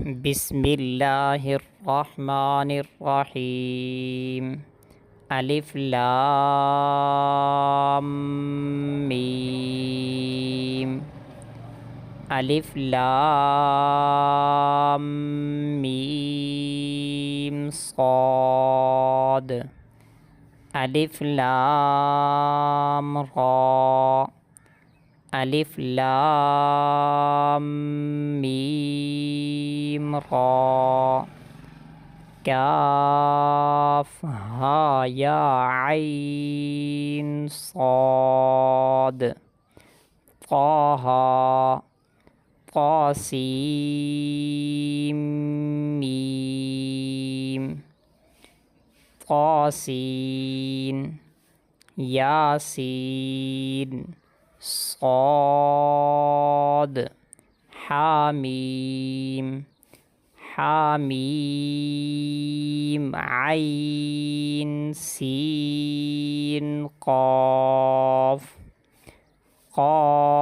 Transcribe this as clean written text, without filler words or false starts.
बिस्मिल्लाहिर्रहमानिर्रहीम। अलिफ लाम मीम। अलिफ लाम मीम सॉद। अलिफ लाम را। अलिफ लाम मीम را। काफ हा या आइन صاد। ताहा तासीम मीम। तासीन यासीन صاد। हामीम हामीम आइन सीन क़ाफ। क़ाफ